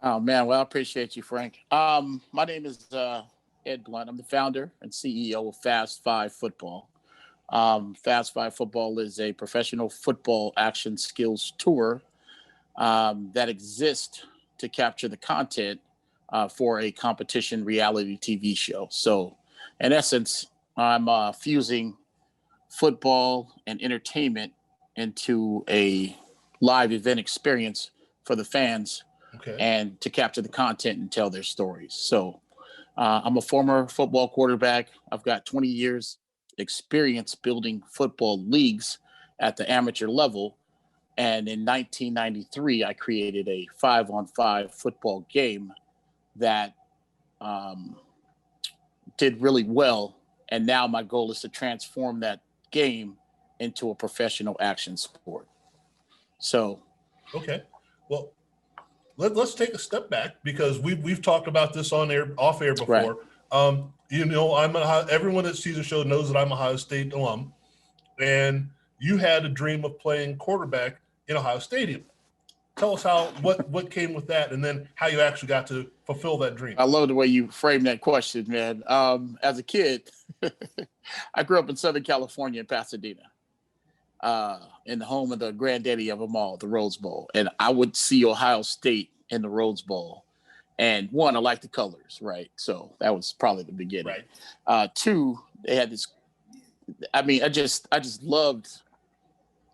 Oh man, well, I appreciate you, Frank. My name is Ed Blount. I'm the founder and CEO of Fast 5 Football. Fast 5 Football is a professional football action skills tour that exists to capture the content for a competition reality TV show. So, in essence, I'm fusing football and entertainment into a live event experience for the fans Okay. and to capture the content and tell their stories. So I'm a former football quarterback. I've got 20 years experience building football leagues at the amateur level. And in 1993, I created a 5-on-5 football game that did really well. And now my goal is to transform that game into a professional action sport. So, okay. Well, let's take a step back because we've talked about this off air before. Right. Everyone that sees the show knows that I'm a Ohio State alum, and you had a dream of playing quarterback in Ohio Stadium. Tell us what came with that, and then how you actually got to fulfill that dream. I love the way you framed that question, man. As a kid, I grew up in Southern California in Pasadena, in the home of the granddaddy of them all, the Rose Bowl. And I would see Ohio State in the Rose Bowl. And one, I like the colors, right? So that was probably the beginning. Right. Two, they had this. I mean, I just loved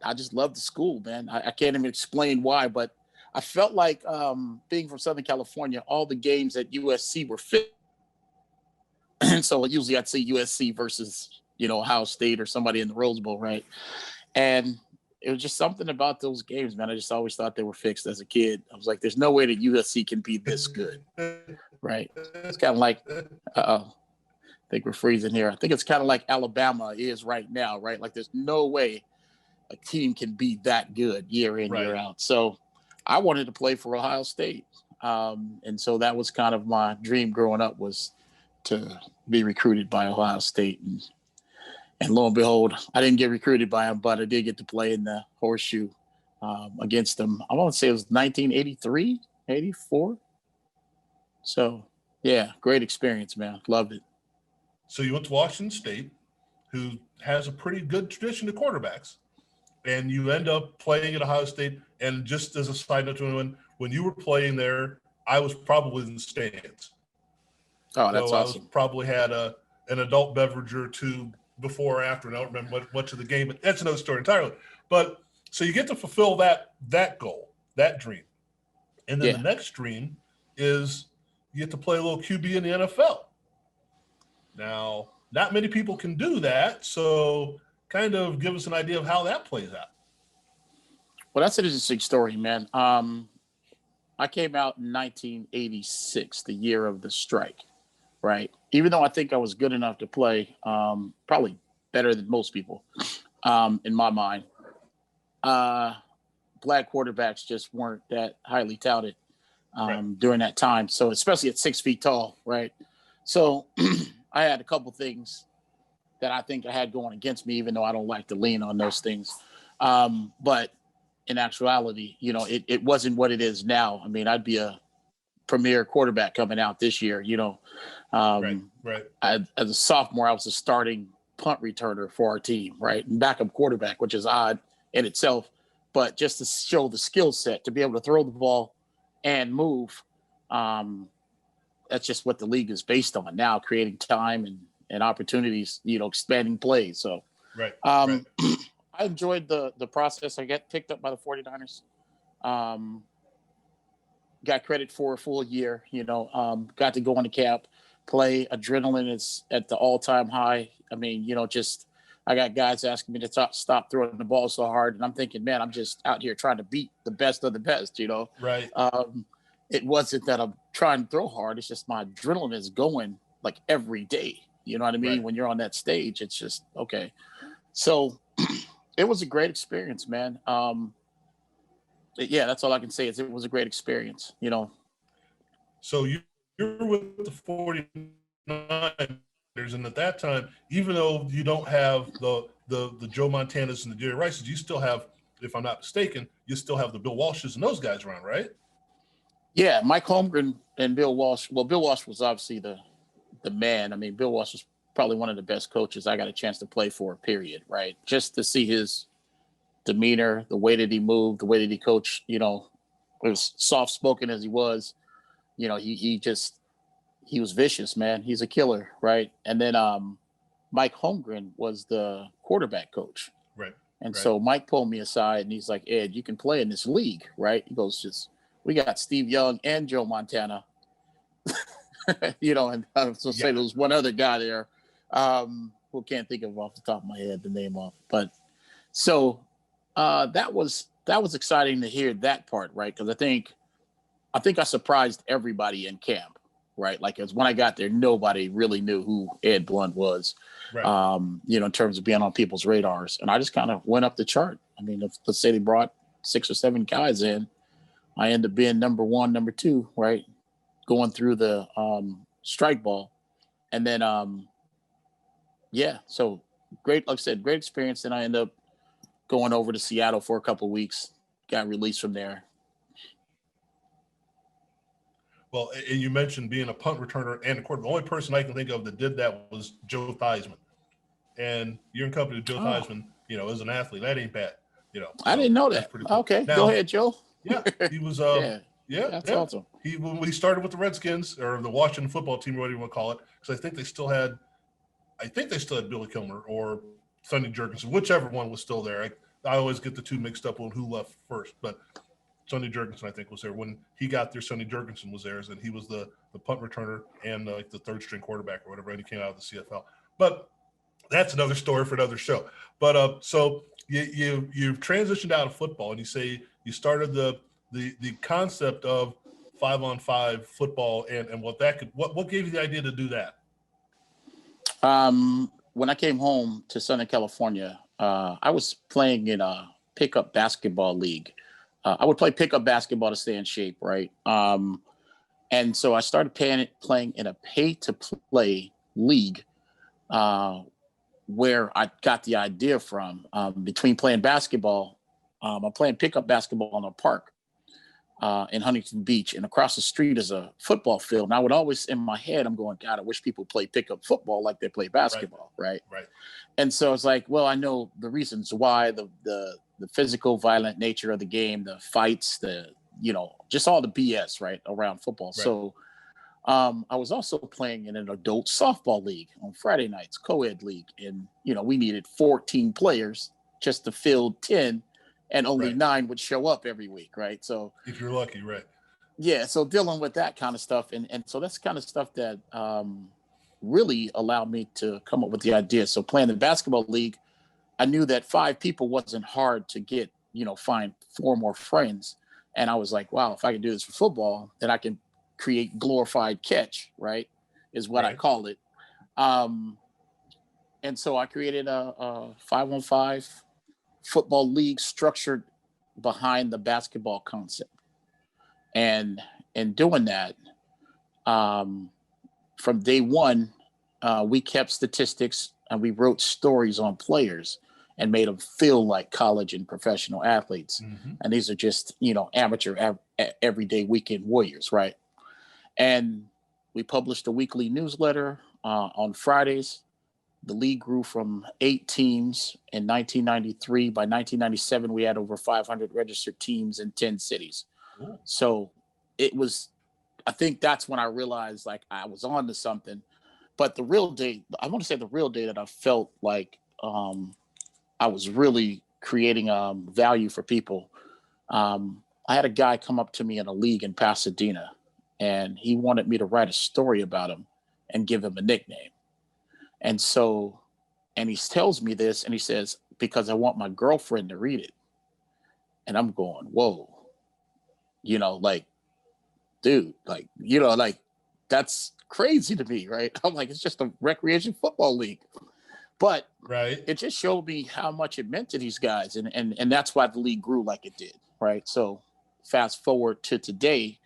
the school, man. I can't even explain why, but I felt like being from Southern California, all the games at USC were fit. And so usually I'd say USC versus, Ohio State or somebody in the Rose Bowl, right? And it was just something about those games, man. I just always thought they were fixed as a kid. I was like, there's no way that USC can be this good, right? It's kind of like, I think we're freezing here. I think it's kind of like Alabama is right now, right? Like there's no way a team can be that good year in, year out. So I wanted to play for Ohio State. And so that was kind of my dream growing up, was to be recruited by Ohio State. And lo and behold, I didn't get recruited by him, but I did get to play in the horseshoe against them. I want to say it was 1983, 84. So, yeah, great experience, man. Loved it. So you went to Washington State, who has a pretty good tradition of quarterbacks, and you end up playing at Ohio State. And just as a side note to anyone, when you were playing there, I was probably in the stands. Oh, that's so awesome. I probably had an adult beverage or two before or after, and I don't remember much of the game, but that's another story entirely. But so you get to fulfill that goal, that dream. And then the next dream is you get to play a little QB in the NFL. Now, not many people can do that, so kind of give us an idea of how that plays out. Well, that's an interesting story, man. I came out in 1986, the year of the strike, right? Even though I think I was good enough to play, probably better than most people, in my mind. Black quarterbacks just weren't that highly touted during that time. So especially at 6 feet tall, right? So I had a couple things that I think I had going against me, even though I don't like to lean on those things. But in actuality, it wasn't what it is now. I mean, I'd be a premier quarterback coming out this year, Right. As a sophomore, I was a starting punt returner for our team, right? And backup quarterback, which is odd in itself, but just to show the skill set to be able to throw the ball and move. That's just what the league is based on now, creating time and opportunities, expanding plays. So right. I enjoyed the process. I got picked up by the 49ers. Got credit for a full year, got to go on the camp, play. Adrenaline is at the all-time high. I mean, I got guys asking me to stop throwing the ball so hard. And I'm thinking, man, I'm just out here trying to beat the best of the best, Right. It wasn't that I'm trying to throw hard. It's just my adrenaline is going like every day. You know what I mean? Right. When you're on that stage, it's just, okay. So it was a great experience, man. Yeah, that's all I can say is it was a great experience, So you're with the 49ers, and at that time, even though you don't have the Joe Montanas and the Jerry Rices, you still have, if I'm not mistaken, you still have the Bill Walshes and those guys around, right? Yeah, Mike Holmgren and Bill Walsh. Well, Bill Walsh was obviously the man. I mean, Bill Walsh was probably one of the best coaches I got a chance to play for, period, right? Just to see his demeanor, the way that he moved, the way that he coached, as soft spoken as he was, he was vicious, man. He's a killer, right? And then Mike Holmgren was the quarterback coach. Right. And so Mike pulled me aside and he's like, Ed, you can play in this league, right? He goes, we got Steve Young and Joe Montana. And I was going to say there was one other guy there who can't think of off the top of my head the name of. But so that was exciting to hear that part, right? Because I think I surprised everybody in camp, right? Like, as when I got there, nobody really knew who Ed Blount was, right. In terms of being on people's radars. And I just kind of went up the chart. I mean, let's say they brought 6 or 7 guys in, I ended up being number 1, number 2, right? Going through the strike ball. And then, so great, like I said, great experience. Then I ended up going over to Seattle for a couple of weeks, got released from there. Well, and you mentioned being a punt returner and a quarterback. The only person I can think of that did that was Joe Theismann. And you're in company with Joe Theismann, as an athlete. That ain't bad, I didn't know that. Cool. Okay, now, go ahead, Joe. Yeah, he was. That's awesome. When he started with the Redskins or the Washington football team, or whatever you want to call it, because I think they still had Billy Kilmer or Sonny Jurgensen, whichever one was still there. I always get the two mixed up on who left first, but Sonny Jurgensen, I think, was there. When he got there, Sonny Jurgensen was there, and he was the punt returner and the third string quarterback or whatever, and he came out of the CFL. But that's another story for another show. But so you've transitioned out of football, and you say you started the concept of 5-on-5 football and what gave you the idea to do that? When I came home to Southern California, I was playing in a pickup basketball league. I would play pickup basketball to stay in shape, right? And so I started playing in a pay-to-play league where I got the idea from. Between playing basketball, I'm playing pickup basketball in a park in Huntington Beach, and across the street is a football field. And I would always, in my head, I'm going, God, I wish people play pickup football like they play basketball, right? And so it's like, well, I know the reasons why, the physical, violent nature of the game, the fights, just all the BS, right, around football. Right. So I was also playing in an adult softball league on Friday nights, co-ed league. And, we needed 14 players just to field 10, and only 9 would show up every week, right? So if you're lucky, right. Yeah, so dealing with that kind of stuff. And so that's kind of stuff that really allowed me to come up with the idea. So playing the basketball league, I knew that 5 people wasn't hard to get, find 4 more friends. And I was like, wow, if I can do this for football, then I can create glorified catch, right? Is what I call it. And so I created a 5-on-5 football league structured behind the basketball concept. And in doing that, from day one, we kept statistics and we wrote stories on players and made them feel like college and professional athletes. Mm-hmm. And these are just, amateur, everyday weekend warriors, right? And we published a weekly newsletter on Fridays. The league grew from 8 teams in 1993. By 1997, we had over 500 registered teams in 10 cities. Ooh. So it was, I think that's when I realized like I was on to something. But the real day that I felt like I was really creating value for people. I had a guy come up to me in a league in Pasadena, and he wanted me to write a story about him and give him a nickname. And so, and he tells me this, and he says, because I want my girlfriend to read it. And I'm going, whoa, dude, that's crazy to me, right? I'm like, it's just a recreation football league. But it just showed me how much it meant to these guys. And that's why the league grew like it did, right? So fast forward to today,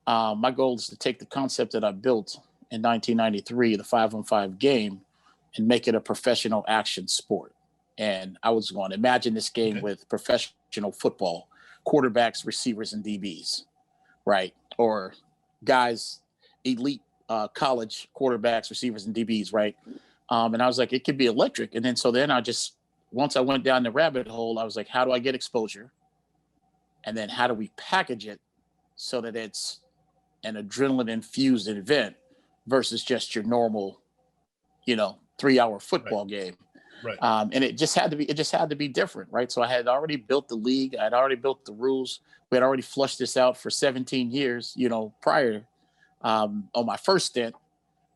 my goal is to take the concept that I built in 1993, the 5-on-5 game, and make it a professional action sport. And I was going to imagine this game with professional football, quarterbacks, receivers, and DBs, right? or guys, elite college quarterbacks, receivers, and DBs, right? And I was like, it could be electric. And then once I went down the rabbit hole, I was like, how do I get exposure? And then how do we package it so that it's an adrenaline infused event versus just your normal, 3-hour football game. Right. And it just had to be different, right? So I had already built the league. I had already built the rules. We had already flushed this out for 17 years, prior on my first stint.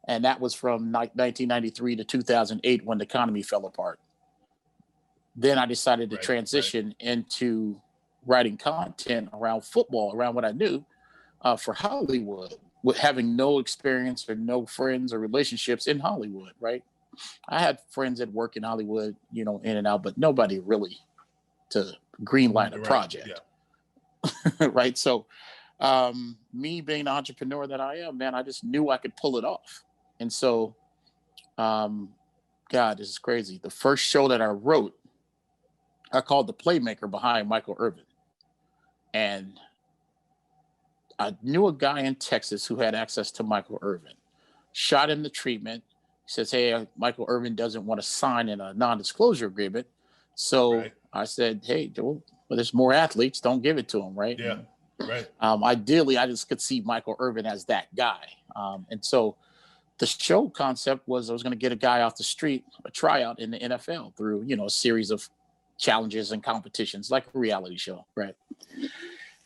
And that was from 1993 to 2008 when the economy fell apart. Then I decided to transition into writing content around football, around what I knew for Hollywood, with having no experience or no friends or relationships in Hollywood, right? I had friends that work in Hollywood, in and out, but nobody really to greenlight a project. Yeah. Right. So me being the entrepreneur that I am, man, I just knew I could pull it off. And so, God, this is crazy. The first show that I wrote, I called the playmaker behind Michael Irvin. And I knew a guy in Texas who had access to Michael Irvin, shot him the treatment. He says, hey, Michael Irvin doesn't want to sign in a non-disclosure agreement. So I said, hey, well, there's more athletes. Don't give it to him, right? Yeah, right. Ideally, I just could see Michael Irvin as that guy. And so the show concept was I was going to get a guy off the street, a tryout in the NFL through, a series of challenges and competitions, like a reality show, right?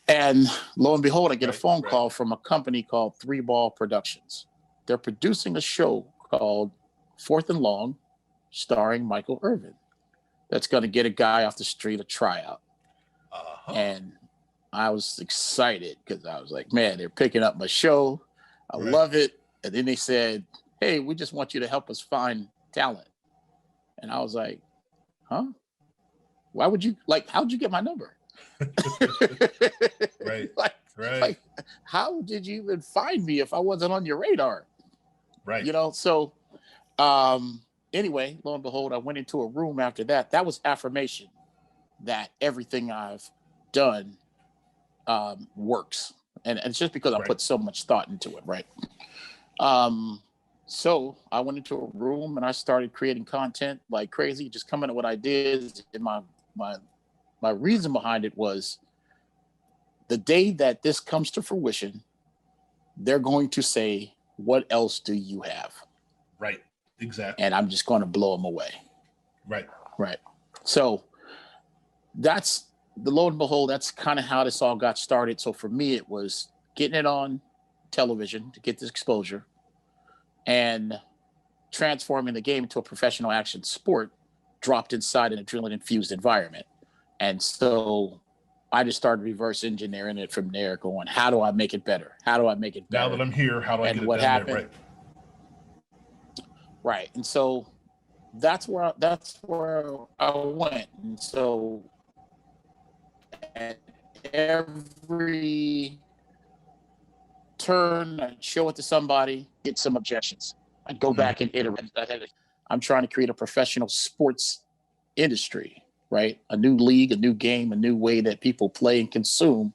And lo and behold, I get a phone call from a company called 3 Ball Productions. They're producing a show called 4th and Long, starring Michael Irvin. That's going to get a guy off the street a tryout. And I was excited because I was like, man, they're picking up my show. I love it. And then they said, hey, we just want you to help us find talent. And I was like, huh? Why would you, how'd you get my number? Like, how did you even find me if I wasn't on your radar? Right. So anyway, lo and behold, I went into a room after that. That was affirmation that everything I've done works. And it's just because I put so much thought into it, right? So I went into a room and I started creating content like crazy, just coming up with ideas. And my reason behind it was the day that this comes to fruition, they're going to say, what else do you have? Right. Exactly. And I'm just going to blow them away. Right. Right. So that's lo and behold, that's kind of how this all got started. So for me, it was getting it on television to get this exposure and transforming the game into a professional action sport dropped inside an adrenaline infused environment. And so I just started reverse engineering it from there, going, how do I make it better? How do I make it better? Now that I'm here, how do I get it down there? Right. And so that's where I went. And so at every turn, I'd show it to somebody, get some objections. I'd go back and iterate. I'm trying to create a professional sports industry, right? A new league, a new game, a new way that people play and consume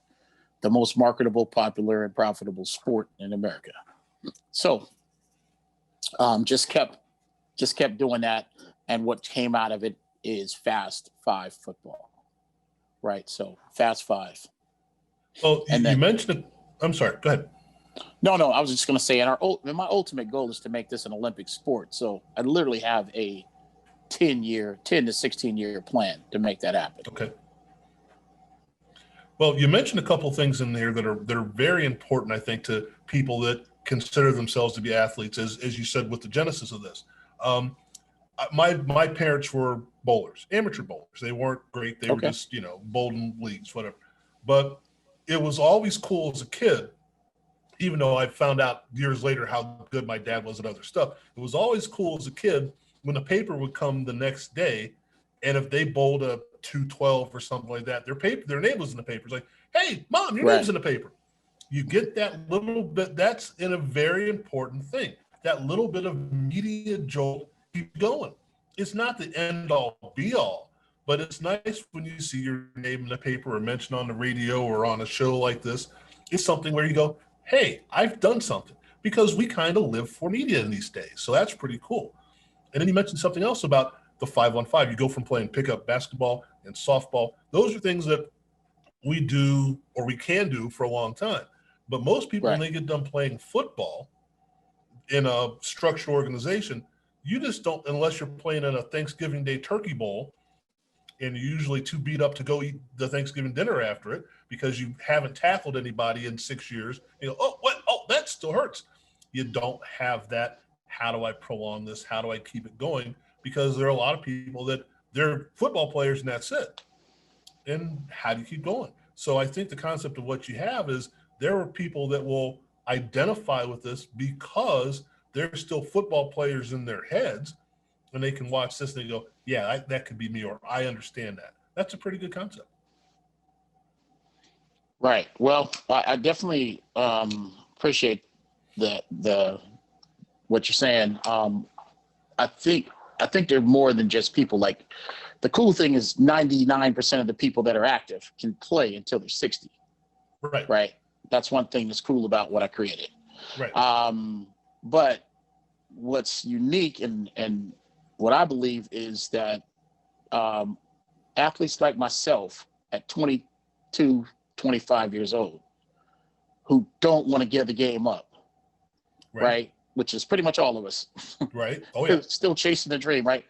the most marketable, popular, and profitable sport in America. So just kept doing that. And what came out of it is Fast5 Football, right? So Fast5. Well, you mentioned it. I'm sorry, go ahead. No, I was just going to say, and my ultimate goal is to make this an Olympic sport. So I literally have a 10 to 16-year plan to make that happen. Okay. Well, you mentioned a couple things in there that are very important, I think, to people that consider themselves to be athletes, as you said with the genesis of this. My parents were bowlers, amateur bowlers. They weren't great. They were just, bowling leagues, whatever. But it was always cool as a kid, even though I found out years later how good my dad was at other stuff. It was always cool as a kid when the paper would come the next day, and if they bowled a 212 or something like that, their name was in the paper. It's like, hey, Mom, your name's in the paper. You get that little bit. That's in a very important thing. That little bit of media jolt keep going. It's not the end all be all, but it's nice when you see your name in the paper or mentioned on the radio or on a show like this. It's something where you go, hey, I've done something, because we kind of live for media in these days. So that's pretty cool. And then you mentioned something else about the 5-on-5. You go from playing pickup basketball and softball. Those are things that we do, or we can do, for a long time. But most people, when Right. they get done playing football in a structured organization, you just don't, unless you're playing in a Thanksgiving Day turkey bowl and you're usually too beat up to go eat the Thanksgiving dinner after it because you haven't tackled anybody in 6 years. You go, oh, what? Oh, that still hurts. You don't have that. How do I prolong this? How do I keep it going? Because there are a lot of people that they're football players and that's it. And how do you keep going? So I think the concept of what you have is there are people that will identify with this because they're still football players in their heads, and they can watch this and they go, yeah, that could be me, or I understand that. That's a pretty good concept. Right. Well, I definitely appreciate the what you're saying. I think they're more than just people. Like, the cool thing is 99% of the people that are active can play until they're 60. Right. Right. That's one thing that's cool about what I created. Right. But what's unique and what I believe is that athletes like myself at 22, 25 years old who don't want to give the game up, right? Which is pretty much all of us. Right. Oh, yeah. Still chasing the dream, right?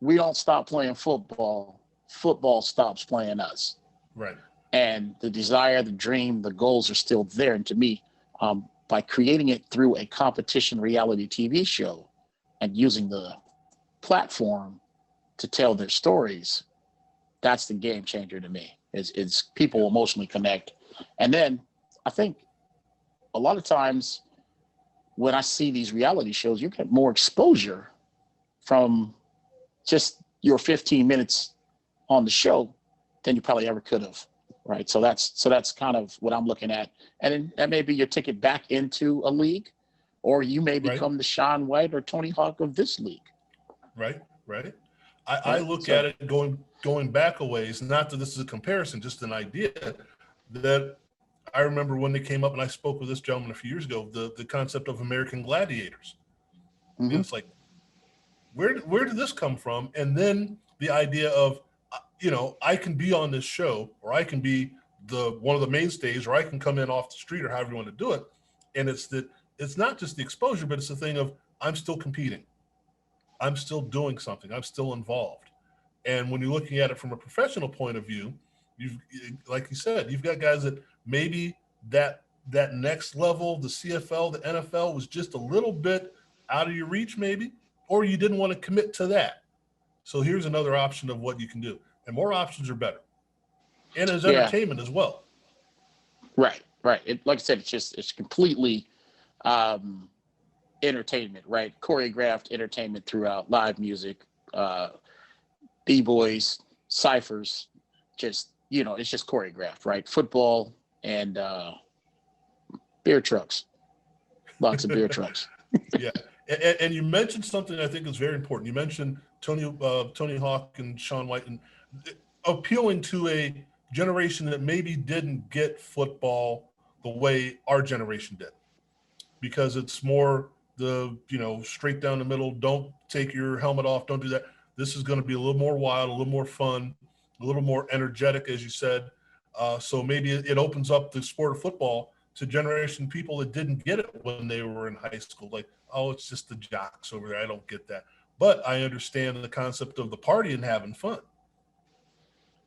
We don't stop playing football. Football stops playing us. Right. And the desire, the dream, the goals are still there. And to me, by creating it through a competition reality TV show and using the platform to tell their stories, that's the game changer to me. Is people emotionally connect. And then I think a lot of times when I see these reality shows, you get more exposure from just your 15 minutes on the show than you probably ever could have. Right. So that's kind of what I'm looking at. And that may be your ticket back into a league, or you may become the Sean White or Tony Hawk of this league. Right. Right. I look at it going back a ways, not that this is a comparison, just an idea that I remember when they came up, and I spoke with this gentleman a few years ago, the concept of American Gladiators. Mm-hmm. And it's like, where did this come from? And then the idea of, I can be on this show, or I can be one of the mainstays, or I can come in off the street, or however you want to do it. And it's not just the exposure, but it's the thing of, I'm still competing. I'm still doing something. I'm still involved. And when you're looking at it from a professional point of view, like you said, you've got guys that maybe that next level, the CFL, the NFL, was just a little bit out of your reach, maybe, or you didn't want to commit to that. So here's another option of what you can do. And more options are better. And as entertainment as well. Right. Like I said, it's completely entertainment, right? Choreographed entertainment throughout, live music, b-boys, ciphers, it's just choreographed, right? Football and beer trucks, lots of beer trucks. Yeah. And you mentioned something I think is very important. You mentioned Tony Hawk and Sean White, and appealing to a generation that maybe didn't get football the way our generation did, because it's more the straight down the middle. Don't take your helmet off. Don't do that. This is going to be a little more wild, a little more fun, a little more energetic, as you said. So maybe it opens up the sport of football to generation of people that didn't get it when they were in high school. Like, oh, it's just the jocks over there. I don't get that. But I understand the concept of the party and having fun.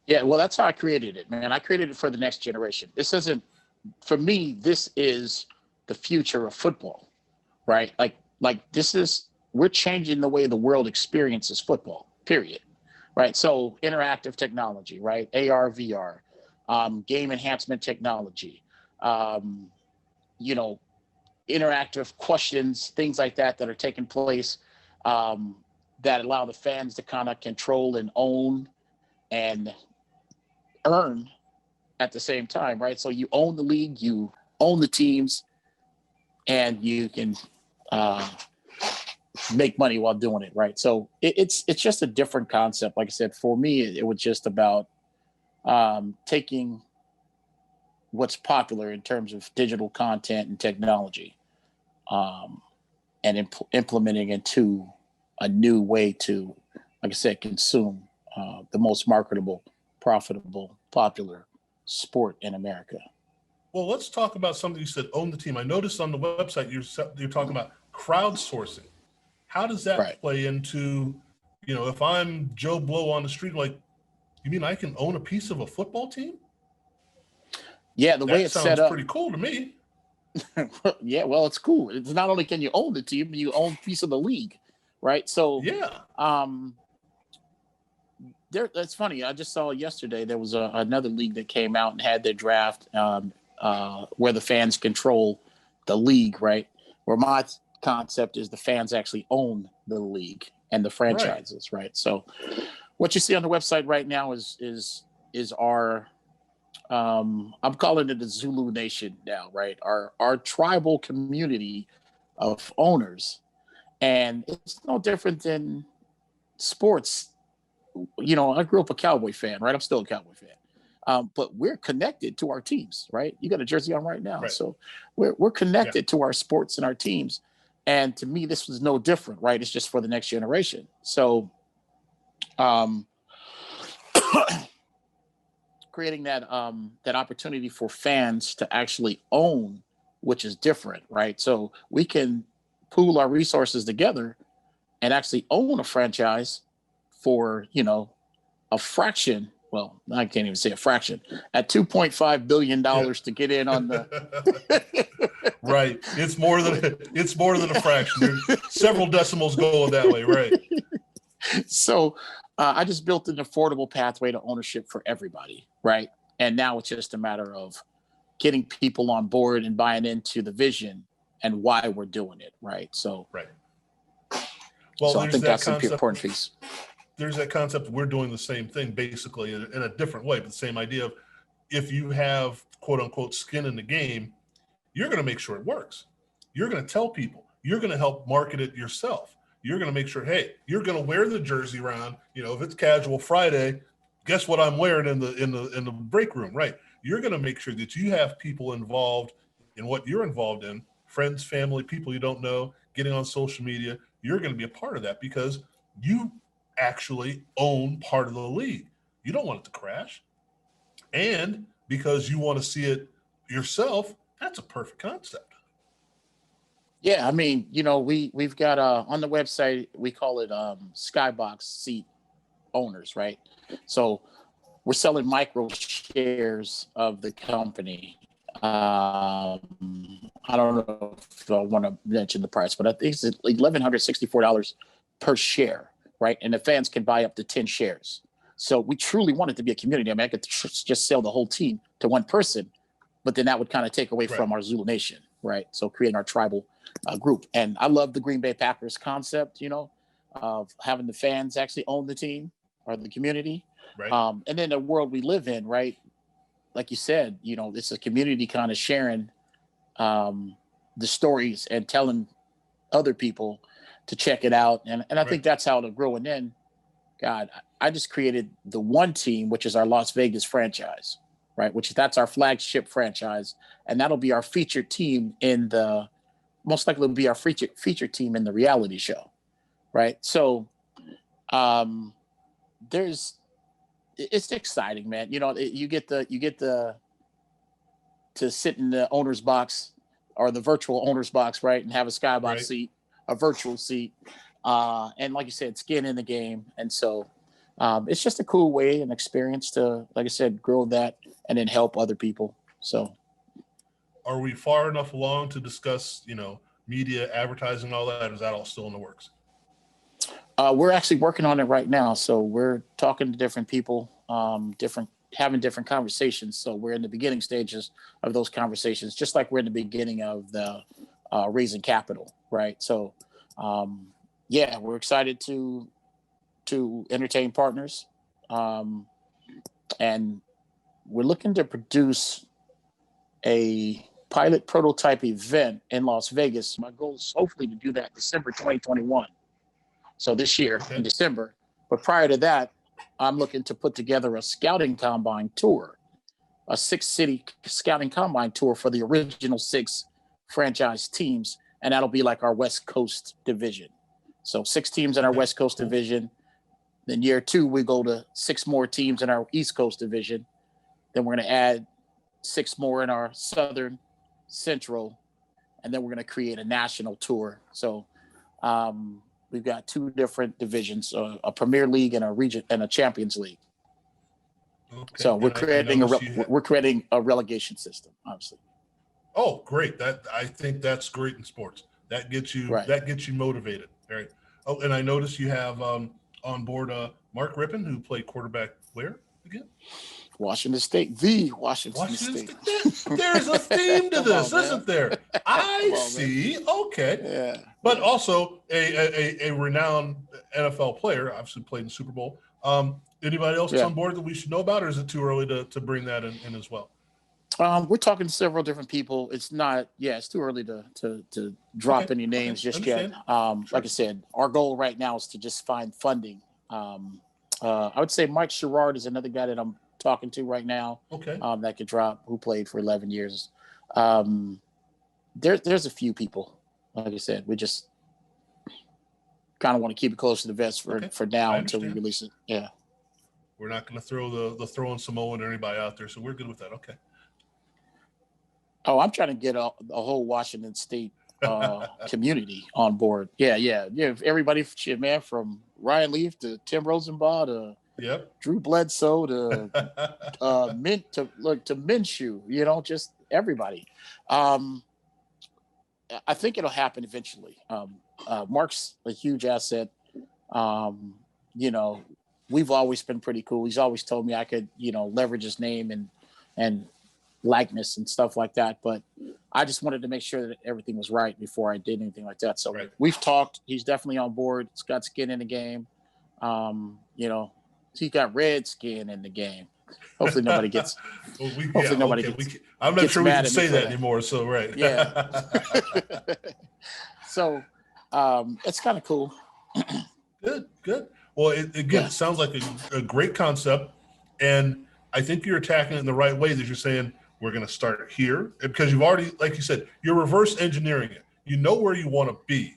Yeah, well, that's how I created it, man. I created it for the next generation. This isn't, for me, this is the future of football, right? Like we're changing the way the world experiences football, period. Right? So interactive technology, right? AR, VR, game enhancement technology, interactive questions, things like that are taking place that allow the fans to kind of control and own and earn at the same time, right? So you own the league, you own the teams, and you can make money while doing it, right? So it's just a different concept. Like I said, for me, it was just about taking what's popular in terms of digital content and technology, and implementing into a new way to, like I said, consume the most marketable, profitable, popular sport in America. Well, let's talk about something you said, own the team. I noticed on the website you're talking about crowdsourcing. How does that play into, if I'm Joe Blow on the street, like, you mean I can own a piece of a football team? Yeah, the way it's set up sounds pretty cool to me. Yeah, well, it's cool. It's not only can you own the team, you own a piece of the league, right? So that's funny. I just saw yesterday there was another league that came out and had their draft where the fans control the league, right? Where my concept is the fans actually own the league and the franchises, right? So what you see on the website right now is our I'm calling it the Zulu Nation now, right? Our tribal community of owners. And it's no different than sports. I grew up a Cowboy fan, right? I'm still a Cowboy fan. But we're connected to our teams, right? You got a jersey on right now. Right. So we're connected to our sports and our teams. And to me, this was no different, right? It's just for the next generation. So creating that opportunity for fans to actually own, which is different, right? So we can pool our resources together and actually own a franchise for, a fraction. Well, I can't even say a fraction at $2.5 billion to get in on the. Right. It's more than a fraction. There's several decimals going that way. Right. So I just built an affordable pathway to ownership for everybody. Right. And now it's just a matter of getting people on board and buying into the vision and why we're doing it. Right. So, well, I think that's an important piece. There's that concept. We're doing the same thing, basically in a different way, but the same idea of if you have quote unquote skin in the game, you're going to make sure it works. You're going to tell people, you're going to help market it yourself. You're going to make sure, hey, you're going to wear the jersey around, if it's casual Friday, guess what I'm wearing in the break room, right? You're going to make sure that you have people involved in what you're involved in, friends, family, people you don't know, getting on social media. You're going to be a part of that because you actually own part of the league. You don't want it to crash. And because you want to see it yourself, that's a perfect concept. Yeah, I mean, we've got on the website, we call it Skybox seat owners, right? So we're selling micro shares of the company. I don't know if I want to mention the price, but I think it's $1,164 per share, right? And the fans can buy up to 10 shares. So we truly want it to be a community. I mean, I could just sell the whole team to one person, but then that would kind of take away from our Zulu Nation, right? So creating our tribal group. And I love the Green Bay Packers concept, of having the fans actually own the team or the community. Right. And then the world we live in, right? Like you said, it's a community kind of sharing the stories and telling other people to check it out. And I think that's how it'll grow. And then, God, I just created the one team, which is our Las Vegas franchise, right? That's our flagship franchise. And that'll be our featured team most likely will be our featured team in the reality show, right? So it's exciting, man. You get to sit in the owner's box or the virtual owner's box, right? And have a skybox seat, a virtual seat. And like you said, skin in the game. And so it's just a cool way and experience to, like I said, grow that and then help other people. So are we far enough along to discuss, media, advertising, all that? Is that all still in the works? We're actually working on it right now. So we're talking to different people, having different conversations. So we're in the beginning stages of those conversations, just like we're in the beginning of the raising capital, right? So, we're excited to entertain partners, and we're looking to produce a pilot prototype event in Las Vegas. My goal is hopefully to do that December 2021. So this year in December. But prior to that, I'm looking to put together a scouting combine tour a 6-city scouting combine tour for the original 6 franchise teams, and that'll be like our West Coast division. So 6 teams in our West Coast division. Then year 2, we go to 6 more teams in our East Coast division. Then we're going to add 6 more in our Southern, Central, and then we're going to create a national tour. So we've got 2 different divisions, a Premier League and a region and a Champions League. Okay. So we're creating a relegation system, obviously. Oh, great! I think that's great in sports. That gets you motivated. All right. Oh, and I noticed you have on board Mark Rippon, who played quarterback where again? Washington State, the Washington State. There's a theme to this, isn't there? I see. Okay. Yeah. But also a renowned NFL player, obviously played in the Super Bowl. Anybody else on board that we should know about, or is it too early to bring that in as well? We're talking to several different people. It's too early to drop any names just yet. Like I said, our goal right now is to just find funding. I would say Mike Sherrard is another guy that I'm talking to right now. Okay. That could drop, who played for 11 years. There's a few people. Like I said, we just kind of want to keep it close to the vest for now until we release it. Yeah. We're not going to throw the throwing Samoan or anybody out there, so we're good with that. Okay. Oh, I'm trying to get a whole Washington State community on board. Yeah. Everybody, man, from Ryan Leaf to Tim Rosenbaugh to Drew Bledsoe to Minshew. Just everybody. I think it'll happen eventually. Mark's a huge asset. We've always been pretty cool. He's always told me I could, leverage his name and likeness and stuff like that. But I just wanted to make sure that everything was right before I did anything like that. So we've talked. He's definitely on board. He's got skin in the game. He's got red skin in the game. Hopefully nobody gets. I'm not sure we can say that anymore. So Yeah. So it's kind of cool. Good. Well, it sounds like a great concept, and I think you're attacking it in the right way. That you're saying we're going to start here because you've already, like you said, you're reverse engineering it. You know where you want to be,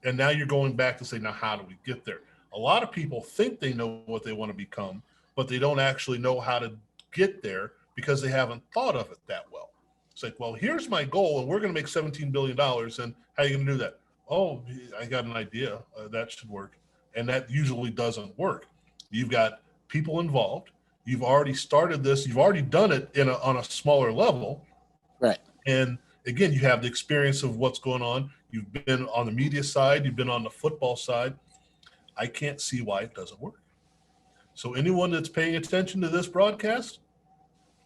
and now you're going back to say, now how do we get there? A lot of people think they know what they want to become, but they don't actually know how to get there because they haven't thought of it that well. It's like, well, here's my goal, and we're going to make $17 billion, and how are you going to do that? Oh, I got an idea. That should work. And that usually doesn't work. You've got people involved. You've already started this. You've already done it on a smaller level. Right. And again, you have the experience of what's going on. You've been on the media side. You've been on the football side. I can't see why it doesn't work. So anyone that's paying attention to this broadcast,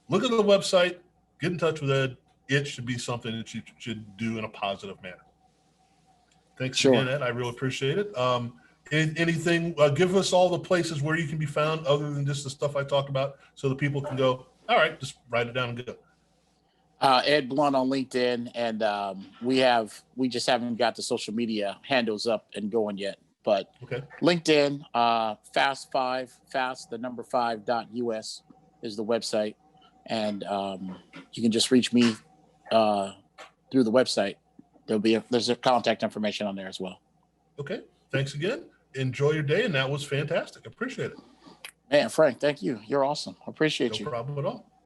look at the website, get in touch with Ed. It should be something that you should do in a positive manner. Thanks again, Ed. I really appreciate it. Anything, give us all the places where you can be found other than just the stuff I talked about so that people can go, all right, just write it down and go. Ed Blount on LinkedIn, and we just haven't got the social media handles up and going yet. But LinkedIn, Fast5, the number 5.us is the website. And you can just reach me through the website. There's a contact information on there as well. Okay. Thanks again. Enjoy your day. And that was fantastic. I appreciate it. Man, Frank, thank you. You're awesome. I appreciate you. No problem at all.